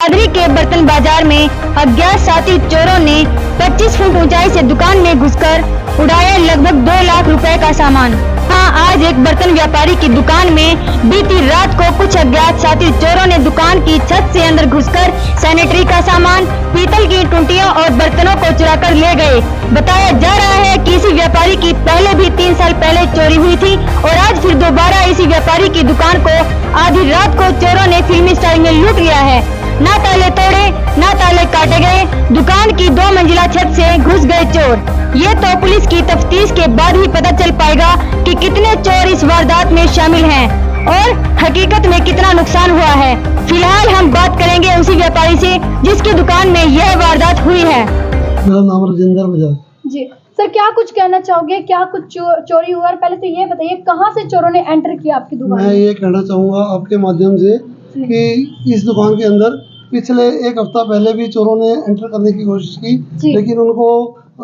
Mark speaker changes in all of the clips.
Speaker 1: जगाधरी के बर्तन बाजार में अज्ञात साथी चोरों ने 25 फुट ऊंचाई से दुकान में घुसकर उड़ाया लगभग 2 लाख रुपए का सामान। हाँ, आज एक बर्तन व्यापारी की दुकान में बीती रात को कुछ अज्ञात साथी चोरों ने दुकान की छत से अंदर घुसकर सैनिटरी का सामान, पीतल की टूटियों और बर्तनों को चुराकर ले गए। बताया जा रहा है कि इसी व्यापारी की पहले भी 3 साल पहले चोरी हुई थी और आज फिर दोबारा इसी व्यापारी की दुकान को आधी रात को चोरों ने फिल्मी स्टाइल में लूट लिया है। ना ताले तोड़े, ना ताले काटे गए, दुकान की 2 मंजिला छत से घुस गए चोर। ये तो पुलिस की तफ्तीश के बाद ही पता चल पाएगा कि कितने चोर इस वारदात में शामिल हैं और हकीकत में कितना नुकसान हुआ है। फिलहाल हम बात करेंगे उसी व्यापारी से जिसकी दुकान में यह वारदात हुई है।
Speaker 2: मेरा नाम राजेंद्र बजाज।
Speaker 3: जी सर, क्या कुछ कहना चाहोगे, क्या कुछ चोरी हुआ? और पहले तो ये बताइए कहाँ से चोरों ने एंटर किया आपकी दुकान?
Speaker 2: मैं ये कहना चाहूँगा आपके माध्यम से कि इस दुकान के अंदर पिछले 1 हफ्ता पहले भी चोरों ने एंटर करने की कोशिश की, लेकिन उनको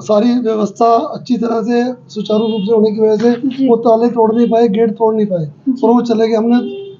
Speaker 2: सारी व्यवस्था अच्छी तरह से सुचारू रूप से होने की वजह से वो ताले तोड़ नहीं पाए, गेट तोड़ नहीं पाए और वो चले गए। हमने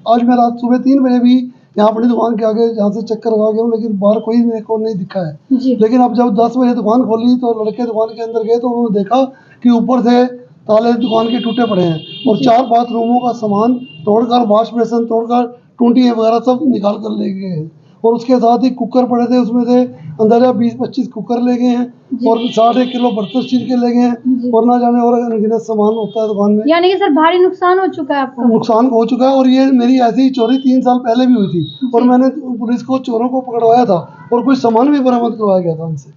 Speaker 2: आज मैं रात सुबह 3 बजे भी यहाँ अपनी दुकान के आगे जहाँ से चक्कर लगा गया हूँ, लेकिन बाहर कोई मेरे को नहीं दिखा है। लेकिन अब जब 10 बजे दुकान खोली तो लड़के दुकान के अंदर गए तो उन्होंने देखा कि ऊपर से ताले दुकान के टूटे पड़े हैं और 4 बाथरूमों का सामान तोड़कर, वॉश बेसन तोड़कर, टूटियाँ वगैरह सब निकाल कर ले गए हैं और उसके साथ ही कुकर पड़े थे, उसमें से अंदाजा 20-25 कुकर ले गए हैं और 60 किलो बर्तन चीर के ले गए हैं और ना जाने और अनगिनत सामान होता है दुकान में।
Speaker 3: यानी कि सर भारी नुकसान हो चुका है आपका? नुकसान
Speaker 2: हो चुका है और ये मेरी ऐसी ही चोरी 3 साल पहले भी हुई थी और मैंने पुलिस को चोरों को पकड़वाया था और कुछ सामान भी बरामद करवाया गया था उनसे,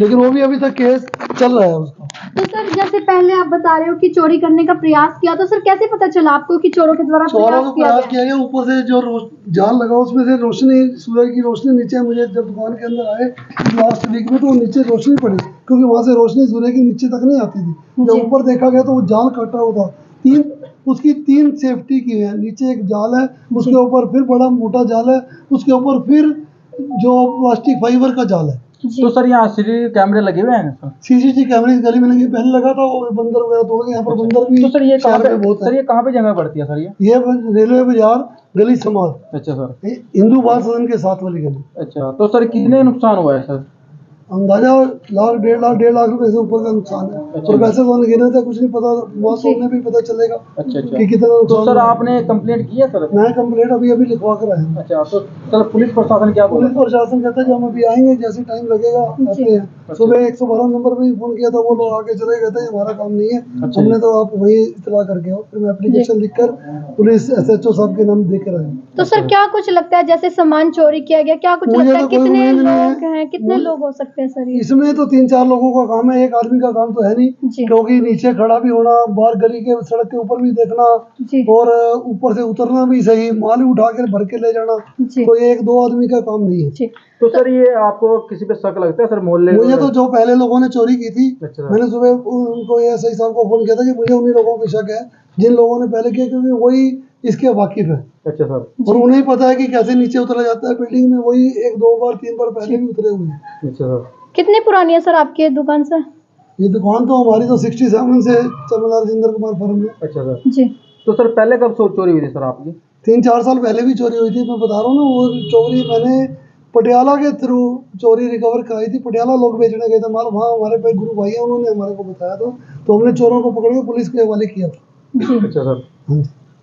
Speaker 2: लेकिन वो भी अभी तक केस चल रहा है उसका।
Speaker 3: तो सर जैसे पहले आप बता रहे हो कि चोरी करने का प्रयास किया, तो सर कैसे पता चला आपको कि चोरों के द्वारा
Speaker 2: प्रयास किया गया? ऊपर से जो जाल लगा उसमें से रोशनी, सूरज की रोशनी नीचे, मुझे जब दुकान के अंदर आए लास्ट वीक में तो वो नीचे रोशनी पड़ी क्योंकि वहाँ से रोशनी सूर्य के नीचे तक नहीं आती थी। जब ऊपर देखा गया तो वो जाल कटा हुआ था। उसकी 3 सेफ्टी की है, नीचे एक जाल है, उसके ऊपर फिर बड़ा मोटा जाल है, उसके ऊपर फिर जो प्लास्टिक फाइबर का जाल है।
Speaker 4: तो सर यहाँ सीसीटीवी कैमरे लगे हुए हैं सर?
Speaker 2: सीसीटीवी कैमरे इस गली में लगे, पहले लगा था वो बंदर वगैरह तोड़ के यहाँ पर बंदर भी।
Speaker 4: तो सर ये कहाँ पे बहुत है? सर ये कहाँ पे जगह पड़ती है सर? ये
Speaker 2: रेलवे बाजार गली समाज।
Speaker 4: अच्छा सर,
Speaker 2: हिंदू बाल सदन के साथ वाली गली।
Speaker 4: अच्छा, तो सर कितने नुकसान हुआ है सर?
Speaker 2: अंदाजा लाख, 1.5 लाख रुपए से ऊपर का नुकसान है। और वैसे तो गिने थे, कुछ नहीं पता, मौसम में भी पता चलेगा कि कितना नुकसान।
Speaker 4: तो सर आपने कंप्लेंट की है सर?
Speaker 2: मैं कंप्लेंट अभी लिखवा कर आया।
Speaker 4: अच्छा, तो सर पुलिस प्रशासन क्या बोला?
Speaker 2: पुलिस प्रशासन कहता है कि हम अभी आएंगे, जैसे टाइम लगेगा आते हैं। सुबह 112 नंबर पे फोन किया था, वो लोग आके चले गए थे, हमारा काम नहीं है। हमने तो आप वही इतला करके आओ, फिर मैं एप्लीकेशन लिखकर पुलिस SHO साहब के नाम देकर आया।
Speaker 3: तो सर क्या कुछ लगता है जैसे सामान चोरी किया गया, क्या कुछ लगता है कितने लोग हैं, कितने लोग हो सकते हैं सर?
Speaker 2: इसमें तो 3-4 लोगों का काम है, एक आदमी का काम तो है नहीं, क्योंकि नीचे खड़ा भी होना, बाहर गली के सड़क के ऊपर भी देखना और ऊपर से उतरना भी सही, माल उठा कर भर के ले जाना, तो ये 1-2 आदमी का काम नहीं है।
Speaker 4: तो सर ये आपको किसी पे शक लगता है सर मोहल्ले?
Speaker 2: मुझे तो जो पहले लोगों ने चोरी की थी, मैंने सुबह उनको SI साहब को फोन किया था कि मुझे उन्हीं लोगों पे शक है जिन लोगों ने पहले किया, क्योंकि वही इसके वाकिफ है।
Speaker 4: अच्छा सर,
Speaker 2: और उन्हें पता है कि कैसे नीचे उतरा जाता है बिल्डिंग में, वही 1-2 बार 3 बार पहले भी उतरे हुए हैं।
Speaker 4: अच्छा सर,
Speaker 3: कितनी पुरानी है सर आपकी दुकान सर?
Speaker 2: ये दुकान तो हमारी तो 67 से चमन राजेंद्र कुमार फर्म में।
Speaker 4: अच्छा सर जी। तो सर पहले कब चोरी हुई थी सर आपकी?
Speaker 2: 3-4 साल पहले भी चोरी हुई थी। मैं बता रहा हूँ ना, वो चोरी मैंने पटियाला के थ्रू चोरी रिकवर कराई थी। पटियाला लोग बेचने गए थे माल, वहाँ हमारे पे गुरु भाई है, उन्होंने हमारे को बताया था, तो हमने चोरों को पकड़ के पुलिस के हवाले किया था।
Speaker 4: अच्छा सर,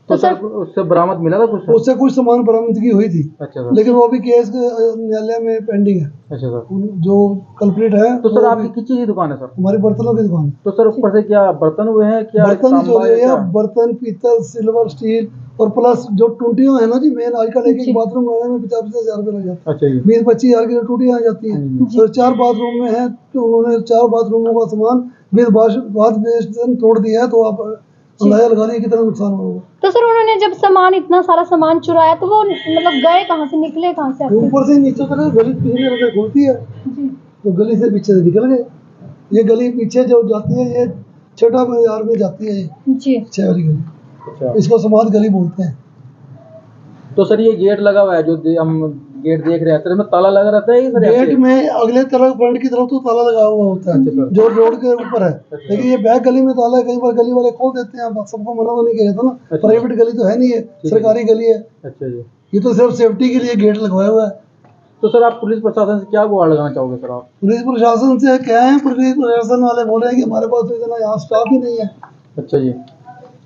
Speaker 4: तो सर उससे बरामद मिला था कुछ?
Speaker 2: उससे कुछ सामान बरामदगी हुई थी।
Speaker 4: अच्छा सर,
Speaker 2: लेकिन वो भी केस न्यायालय में पेंडिंग है।
Speaker 4: अच्छा सर,
Speaker 2: जो कल्प्रिट है।
Speaker 4: तो सर आपकी किस चीज की दुकान है सर?
Speaker 2: हमारी बर्तनों की दुकान।
Speaker 4: तो सर ऊपर से क्या बर्तन हुए हैं? क्या
Speaker 2: बर्तन चोरी है? बर्तन, पीतल, सिल्वर, स्टील और प्लस जो टूटियां है ना जी, मेन आजकल एक बाथरूम बनाने में 50-50 हज़ार रुपये लग जाते हैं।
Speaker 4: अच्छा,
Speaker 2: 20-25 हज़ार की टूटियां आ जाती हैं। तो 4 बाथरूम में है, तो उन्होंने 4 बाथरूमों का सामान विद वॉश बेसिन तोड़ दिया है, तो आप अंदाजा लगा लीजिए कितना नुकसान होगा।
Speaker 3: तो सर उन्होंने जब सामान, इतना सारा सामान चुराया, तो वो मतलब गए कहाँ से, निकले कहाँ से?
Speaker 2: ऊपर से नीचे उतरे, गली पीछे खुलती है तो गली से पीछे से निकल गए। ये गली पीछे जो जाती है, ये 6 बाजार में जाती है, ये 6 वाली गली। अच्छा, इसको समाज गली बोलते हैं।
Speaker 4: तो सर ये गेट लगा हुआ है जो हम गेट देख रहे हैं, तो इसमें ताला लगा रहता है?
Speaker 2: गेट में अगले तरफ फ्रंट की तरफ तो ताला लगा हुआ होता है जो रोड के ऊपर है। लेकिन ये बैक गली में ताला है, कई बार गली वाले खोल देते हैं, सबको मना तो नहीं किया जाता ना। प्राइवेट गली तो है नहीं है, सरकारी गली है।
Speaker 4: अच्छा जी,
Speaker 2: ये तो सिर्फ सेफ्टी के लिए गेट लगवाया हुआ है।
Speaker 4: तो सर आप पुलिस प्रशासन से क्या गुहार लगाना चाहोगे सर आप?
Speaker 2: पुलिस प्रशासन से क्या है, पुलिस प्रशासन वाले बोल रहे हैं कि हमारे पास तो इतना यहाँ स्टाफ ही नहीं है।
Speaker 4: अच्छा जी,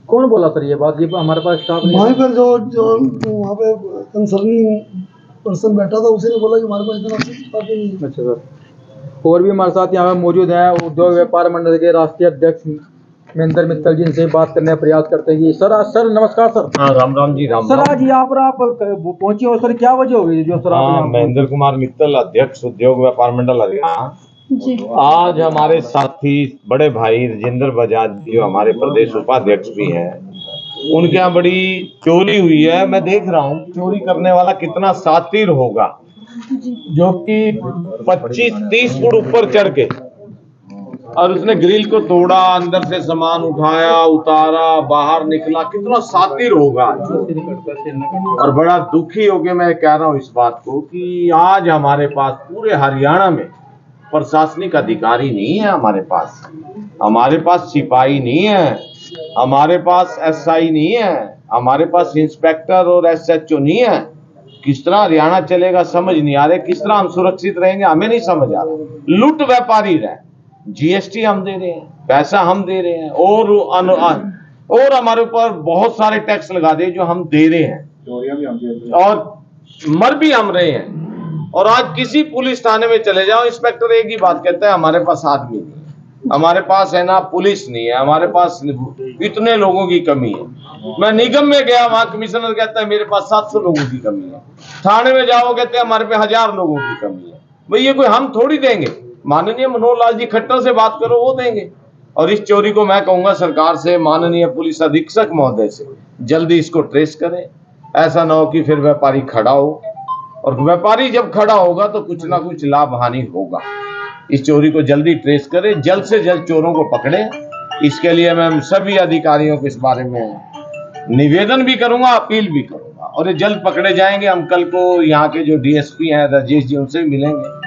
Speaker 4: कौन बोला सर ये बात, ये हमारे पास स्टाफ नहीं
Speaker 2: वहीं
Speaker 4: है?
Speaker 2: पर जो वहाँ पे कंसर्निंग पर्सन बैठा था उसी ने बोला कि हमारे पास इतना स्टाफ ही नहीं है।
Speaker 4: अच्छा सर, और भी हमारे साथ यहाँ पे मौजूद हैं उद्योग व्यापार मंडल के राष्ट्रीय अध्यक्ष महेंद्र मित्तल जी, इनसे बात करने का प्रयास करते हैं। सर नमस्कार सर।
Speaker 5: हाँ, राम राम जी, राम
Speaker 4: सर
Speaker 5: राम।
Speaker 4: आज यहाँ पर आप पहुंचे हो सर, क्या वजह होगी जो सर आप
Speaker 5: हाँ,
Speaker 4: यहाँ
Speaker 5: महेंद्र कुमार मित्तल, अध्यक्ष उद्योग व्यापार मंडल हरियाणा।
Speaker 3: जी
Speaker 5: आज हमारे साथी बड़े भाई राजेंद्र बजाज जो हमारे प्रदेश उपाध्यक्ष भी हैं, उनके यहाँ बड़ी चोरी हुई है। मैं देख रहा हूँ चोरी करने वाला कितना शातिर होगा, जो कि 25-30 फुट ऊपर चढ़ के और उसने ग्रिल को तोड़ा, अंदर से सामान उठाया, उतारा, बाहर निकला। कितना शातिर होगा। और बड़ा दुखी होके मैं कह रहा हूँ इस बात को कि आज हमारे पास पूरे हरियाणा में प्रशासनिक अधिकारी नहीं है। हमारे पास सिपाही नहीं है, हमारे पास एसआई नहीं है, हमारे पास इंस्पेक्टर और एसएचओ नहीं है। किस तरह हरियाणा चलेगा समझ नहीं आ रहा, किस तरह हम सुरक्षित रहेंगे हमें नहीं समझ आ रहा। लूट व्यापारी रहे, जीएसटी हम दे रहे हैं, पैसा हम दे रहे हैं, और हमारे ऊपर बहुत सारे टैक्स लगा दे जो हम दे रहे हैं, और मर भी हम रहे हैं। और आज किसी पुलिस थाने में चले जाओ, इंस्पेक्टर एक ही बात कहता है, हमारे पास आदमी नहीं है, हमारे पास है ना पुलिस नहीं है, हमारे पास इतने लोगों की कमी है। मैं निगम में गया, वहां कमिश्नर कहता है मेरे पास 700 लोगों की कमी है। थाने में जाओ कहते हैं हमारे पे 1000 लोगों की कमी है। भाई ये कोई हम थोड़ी देंगे, माननीय मनोहर लाल जी खट्टर से बात करो, वो देंगे। और इस चोरी को मैं कहूंगा सरकार से, माननीय पुलिस अधीक्षक महोदय से, जल्दी इसको ट्रेस करें। ऐसा ना हो कि फिर व्यापारी खड़ा हो, और व्यापारी जब खड़ा होगा तो कुछ ना कुछ लाभ हानि होगा। इस चोरी को जल्दी ट्रेस करें, जल्द से जल्द चोरों को पकड़ें। इसके लिए मैं सभी अधिकारियों को इस बारे में निवेदन भी करूंगा, अपील भी करूंगा, और ये जल्द पकड़े जाएंगे। हम कल को यहाँ के जो डीएसपी हैं राजेश जी, उनसे भी मिलेंगे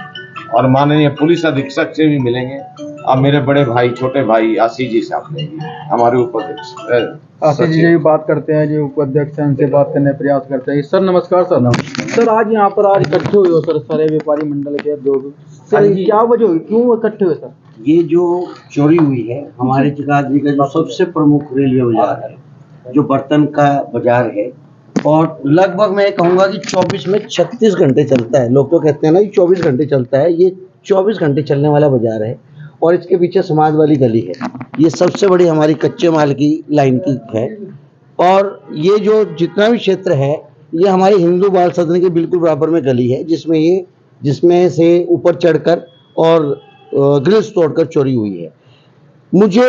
Speaker 5: और माननीय पुलिस अधीक्षक से भी मिलेंगे। अब मेरे बड़े भाई, छोटे भाई आशीष जी साहब लेंगे, हमारे उपाध्यक्ष
Speaker 4: आशीष जी भी बात करते हैं, जो उपाध्यक्ष हैं, उनसे बात करने का प्रयास करते हैं। सर नमस्कार सर। सर आज यहाँ पर आज इकट्ठे हुए हो सर सारे व्यापारी मंडल के उद्योग, सर क्या वजह हुई, क्यों इकट्ठे हुए सर?
Speaker 6: ये जो चोरी हुई है हमारे जगाधरी का जो सबसे प्रमुख रेलवे बाजार है, जो बर्तन का बाजार है, और लगभग मैं कहूँगा कि 24 में 36 घंटे चलता है। लोग तो कहते हैं ना कि 24 घंटे चलता है, ये 24 घंटे चलने वाला बाजार है। और इसके पीछे समाज वाली गली है, ये सबसे बड़ी हमारी कच्चे माल की लाइन की है। और ये जो जितना भी क्षेत्र है, ये हमारे हिंदू बाल सदन के बिल्कुल बराबर में गली है, जिसमें से ऊपर चढ़कर और ग्रिल्स तोड़कर चोरी हुई है। मुझे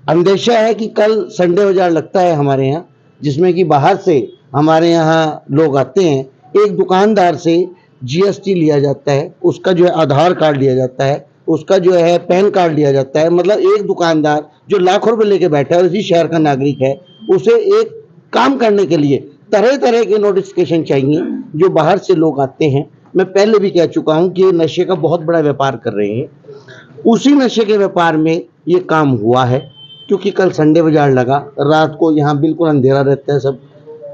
Speaker 6: अंदेशा है कि कल संडे बाजार लगता है हमारे यहाँ, जिसमें कि बाहर से हमारे यहाँ लोग आते हैं। एक दुकानदार से जीएसटी लिया जाता है, उसका जो है आधार कार्ड लिया जाता है, उसका जो है पैन कार्ड लिया जाता है। मतलब एक दुकानदार जो लाखों रुपए लेके बैठा है और इसी शहर का नागरिक है, उसे एक काम करने के लिए तरह तरह के नोटिफिकेशन चाहिए जो बाहर से लोग आते हैं। मैं पहले भी कह चुका हूं कि ये नशे का बहुत बड़ा व्यापार कर रहे हैं। उसी नशे के व्यापार में ये काम हुआ है, क्योंकि कल संडे बाजार लगा, रात को यहाँ बिल्कुल अंधेरा रहता है सब।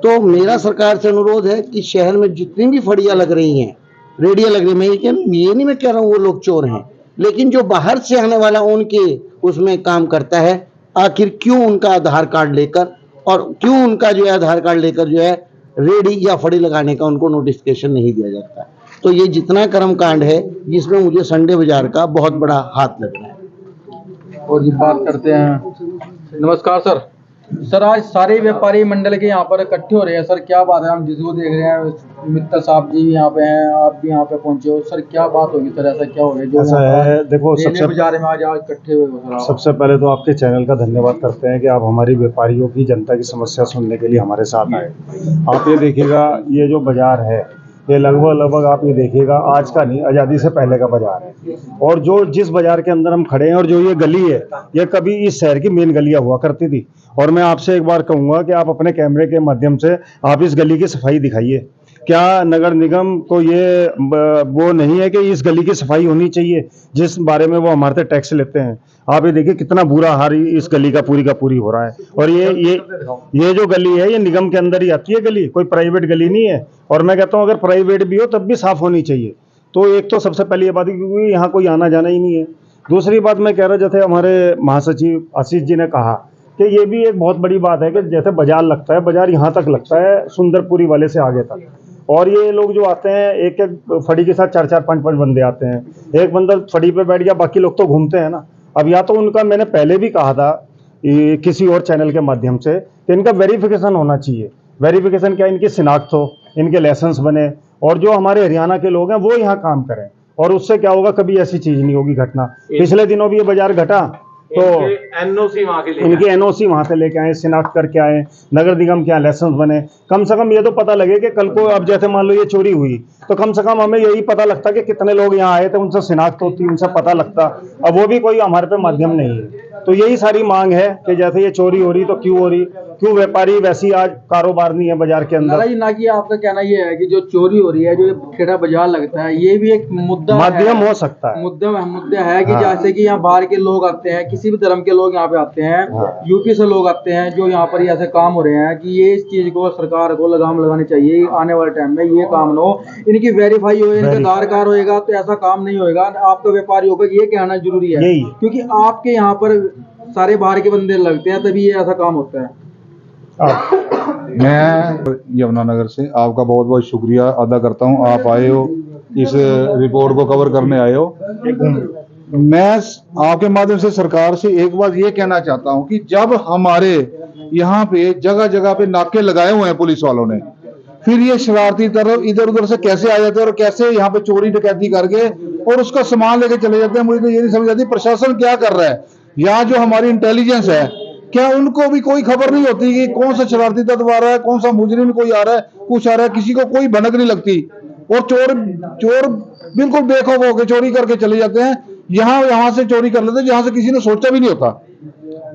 Speaker 6: तो मेरा सरकार से अनुरोध है कि शहर में जितनी भी फड़ियाँ लग रही हैं, रेडियाँ लग रही हैं, ये नहीं मैं कह रहा हूँ वो लोग चोर हैं, लेकिन जो बाहर से आने वाला उनके उसमें काम करता है, आखिर क्यों उनका आधार कार्ड लेकर और क्यों उनका जो है आधार कार्ड लेकर जो है रेडी या फड़ी लगाने का उनको नोटिफिकेशन नहीं दिया जाता। तो ये जितना कर्म कांड है, जिसमें मुझे संडे बाजार का बहुत बड़ा हाथ लग रहा है।
Speaker 4: और जी बात करते हैं। नमस्कार सर। सर आज सारे व्यापारी मंडल के यहाँ पर इकट्ठे हो रहे हैं सर, क्या बात है? हम जिसको देख रहे हैं मित्तल साहब जी यहाँ पे हैं, आप भी यहाँ पे पहुंचे हो सर, क्या बात होगी सर? ऐसा क्या हो गया जो
Speaker 7: ऐसा है, देखो सबसे
Speaker 4: बाजार में आज इकट्ठे हुए हो सर?
Speaker 7: सबसे पहले तो आपके चैनल का धन्यवाद करते हैं कि आप हमारी व्यापारियों की, जनता की समस्या सुनने के लिए हमारे साथ आए। आप ये देखिएगा, ये जो बाजार है ये लगभग आप ये देखिएगा आज का नहीं, आज़ादी से पहले का बाजार है। और जो जिस बाजार के अंदर हम खड़े हैं और जो ये गली है, ये कभी इस शहर की मेन गलियां हुआ करती थी। और मैं आपसे एक बार कहूँगा कि आप अपने कैमरे के माध्यम से आप इस गली की सफाई दिखाइए। क्या नगर निगम को ये वो नहीं है कि इस गली की सफाई होनी चाहिए जिस बारे में वो हमारे से टैक्स लेते हैं? आप ये देखिए कितना बुरा हाल इस गली का पूरी हो रहा है। और ये जो गली है ये निगम के अंदर ही आती है गली, कोई प्राइवेट गली नहीं है। और मैं कहता हूँ अगर प्राइवेट भी हो तब भी साफ होनी चाहिए। तो एक तो सबसे पहले ये बात है क्योंकि यहाँ कोई आना जाना ही नहीं है। दूसरी बात मैं कह रहा, जैसे हमारे महासचिव आशीष जी ने कहा कि ये भी एक बहुत बड़ी बात है कि जैसे बाजार लगता है, बाजार यहाँ तक लगता है सुंदरपुरी वाले से आगे तक, और ये लोग जो आते हैं एक एक फड़ी के साथ 4-4 5-5 बंदे आते हैं। एक बंदा फड़ी पे बैठ गया, बाकी लोग तो घूमते हैं ना। अब या तो उनका, मैंने पहले भी कहा था किसी और चैनल के माध्यम से, कि इनका वेरिफिकेशन होना चाहिए। वेरिफिकेशन क्या, इनकी शिनाख्त हो, इनके लाइसेंस बने, और जो हमारे हरियाणा के लोग हैं वो यहाँ काम करें। और उससे क्या होगा, कभी ऐसी चीज नहीं होगी घटना। पिछले दिनों भी ये बाजार घटा तो
Speaker 5: एनओसी वहां के
Speaker 7: इनके एनओसी वहां से लेके आए, शिनाख्त करके आए, नगर निगम के यहाँ लाइसेंस बने। कम से कम ये तो पता लगे कि कल को अब जैसे मान लो ये चोरी हुई तो कम से कम हमें यही पता लगता कि कितने लोग यहाँ आए थे, उनसे शिनाख्त होती, उनसे पता लगता। अब वो भी कोई हमारे पे माध्यम नहीं है। तो यही सारी मांग है कि जैसे ये चोरी हो रही तो क्यों हो रही, क्यों व्यापारी वैसी आज कारोबार नहीं है बाजार के अंदर।
Speaker 4: ना कि आपका कहना ये है कि जो चोरी हो रही है, जो खेड़ा बाजार लगता है, ये भी एक मुद्दा
Speaker 7: माध्यम हो सकता है।
Speaker 4: मुद्दा है कि
Speaker 7: हाँ।
Speaker 4: जैसे कि यहाँ बाहर के लोग आते हैं, किसी भी धर्म के लोग यहाँ पे आते हैं, यूपी से लोग आते हैं, जो यहाँ पर ऐसे काम हो रहे हैं कि ये इस चीज को सरकार को लगाम लगानी चाहिए। आने वाले टाइम में ये काम हो, इनकी वेरीफाई हो, इनका आधार कार्ड होएगा तो ऐसा काम नहीं होएगा। आपका व्यापारी होगा, ये कहना जरूरी है, क्योंकि आपके यहाँ पर सारे बाहर के बंदे लगते हैं, तभी ये ऐसा काम होता है।
Speaker 8: मैं यमुनानगर से आपका बहुत बहुत शुक्रिया अदा करता हूं, आप आए हो, इस रिपोर्ट को कवर करने आए हो। मैं आपके माध्यम से सरकार से एक बात ये कहना चाहता हूं कि जब हमारे यहाँ पे जगह जगह पे नाके लगाए हुए हैं पुलिस वालों ने, फिर ये शरारती तरफ इधर उधर से कैसे आ जाते हैं और कैसे यहाँ पे चोरी डकैती करके और उसका सामान लेके चले जाते हैं। मुझे तो ये नहीं समझ आती प्रशासन क्या कर रहा है। यहाँ जो हमारी इंटेलिजेंस है, क्या उनको भी कोई खबर नहीं होती कि कौन सा शरारती तत्व आ रहा है, कौन सा मुजरिम कोई आ रहा है, कुछ आ रहा है, किसी को कोई भनक नहीं लगती। और चोर बिल्कुल बेखौफ होकर चोरी करके चले जाते हैं, यहाँ से चोरी कर लेते हैं जहां से किसी ने सोचा भी नहीं होता।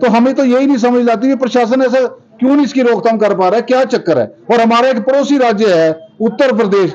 Speaker 8: तो हमें तो यही नहीं समझ आती कि प्रशासन ऐसा क्यों नहीं इसकी रोकथाम कर पा रहा है, क्या चक्कर है। और हमारा एक पड़ोसी राज्य है उत्तर प्रदेश,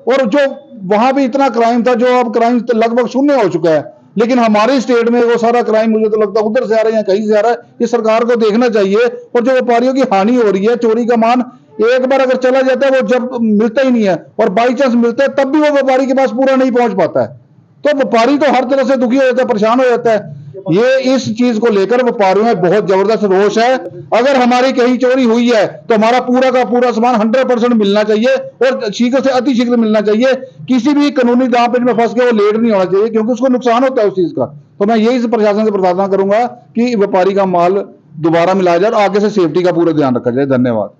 Speaker 8: और जो वहां भी इतना क्राइम था, जो अब क्राइम लगभग शून्य हो चुका है, लेकिन हमारे स्टेट में वो सारा क्राइम मुझे तो लगता है उधर से आ रहा है या कहीं से आ रहा है। ये सरकार को देखना चाहिए। और जो व्यापारियों की हानि हो रही है, चोरी का मान एक बार अगर चला जाता है वो जब मिलता ही नहीं है, और बाई चांस मिलता है तब भी वो व्यापारी के पास पूरा नहीं पहुंच पाता है। तो व्यापारी तो हर तरह से दुखी हो जाता है, परेशान हो जाता है। ये इस चीज को लेकर व्यापारियों में बहुत जबरदस्त रोष है। अगर हमारी कहीं चोरी हुई है तो हमारा पूरा का पूरा सामान 100% मिलना चाहिए, और शीघ्र से अति शीघ्र मिलना चाहिए। किसी भी कानूनी दांवपेच में फंस के वो लेट नहीं होना चाहिए, क्योंकि उसको नुकसान होता है उस चीज का। तो मैं यही प्रशासन से प्रार्थना करूंगा कि व्यापारी का माल दोबारा मिलाया जाए और आगे से सेफ्टी का पूरा ध्यान रखा जाए। धन्यवाद।